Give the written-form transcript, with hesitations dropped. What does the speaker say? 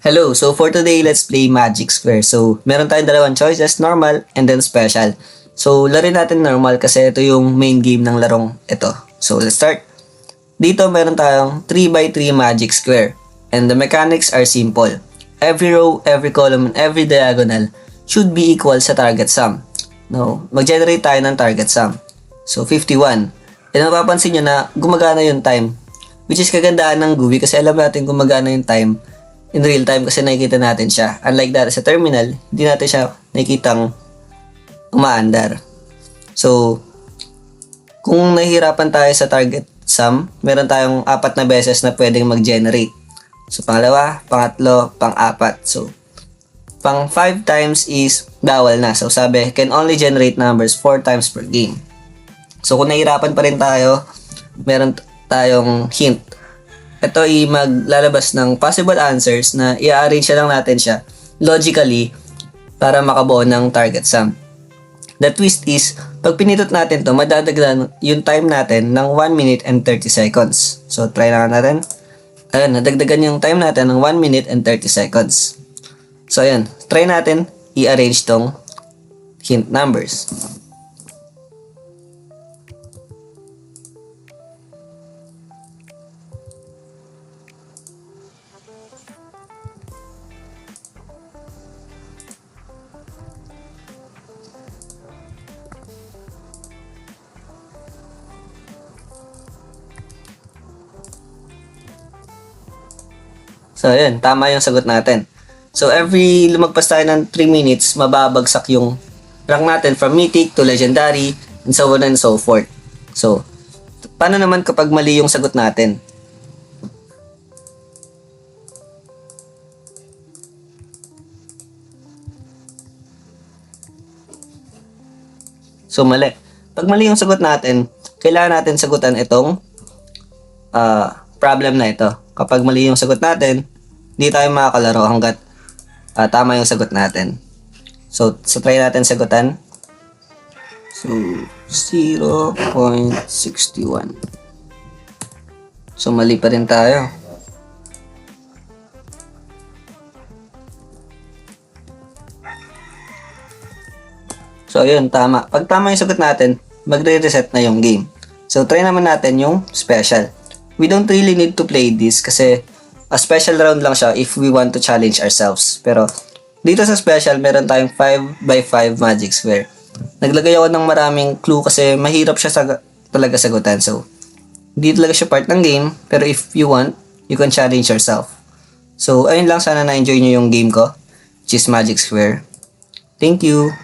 Hello, so for today, let's play Magic Square. So, meron tayong dalawang choices, normal and then special. So, larin natin normal kasi ito yung main game ng larong ito. So, let's start. Dito meron tayong 3x3 Magic Square. And the mechanics are simple. Every row, every column, and every diagonal should be equal sa target sum. Now, mag-generate tayo ng target sum. So, 51. And mapapansin nyo na gumagana yung time. Which is kagandahan ng GUI kasi alam natin gumagana yung time in real time kasi nakikita natin siya. Unlike that sa terminal, hindi natin siya nakikitang umaandar. So, kung nahihirapan tayo sa target sum, meron tayong 4 na beses na pwedeng mag-generate. So, pangalawa, pangatlo, pang-apat. So, pang 5 times is bawal na. So, sabi, can only generate numbers 4 times per game. So, kung nahihirapan pa rin tayo, meron tayong hint. Ito ay maglalabas ng possible answers na i-arrange lang natin siya logically para makabuo ng target sum. The twist is, pag pinitot natin to, madadagdagan yung time natin ng 1 minute and 30 seconds. So, try na natin. Ayun, nadagdagan yung time natin ng 1 minute and 30 seconds. So, ayun, try natin i-arrange tong hint numbers. So, ayun, tama yung sagot natin. So, every lumagpas tayo ng 3 minutes, mababagsak yung rank natin from mythic to legendary, and so on and so forth. So, paano naman kapag mali yung sagot natin? So, mali. Pag mali yung sagot natin, kailangan natin sagutan itong problem na ito. Kapag mali yung sagot natin, hindi tayo makakalaro hanggat tama yung sagot natin. So try natin sagutan. So, 0.61. So, mali pa rin tayo. So, ayun, tama. Pag tama yung sagot natin, magre-reset na yung game. So, try naman natin yung special. We don't really need to play this kasi a special round lang siya if we want to challenge ourselves. Pero dito sa special, meron tayong 5x5 Magic Square. Naglagay ako ng maraming clue kasi mahirap siya talaga sagutan. So, hindi talaga siya part ng game. Pero if you want, you can challenge yourself. So, ayun lang. Sana na-enjoy nyo yung game ko, which is Magic Square. Thank you!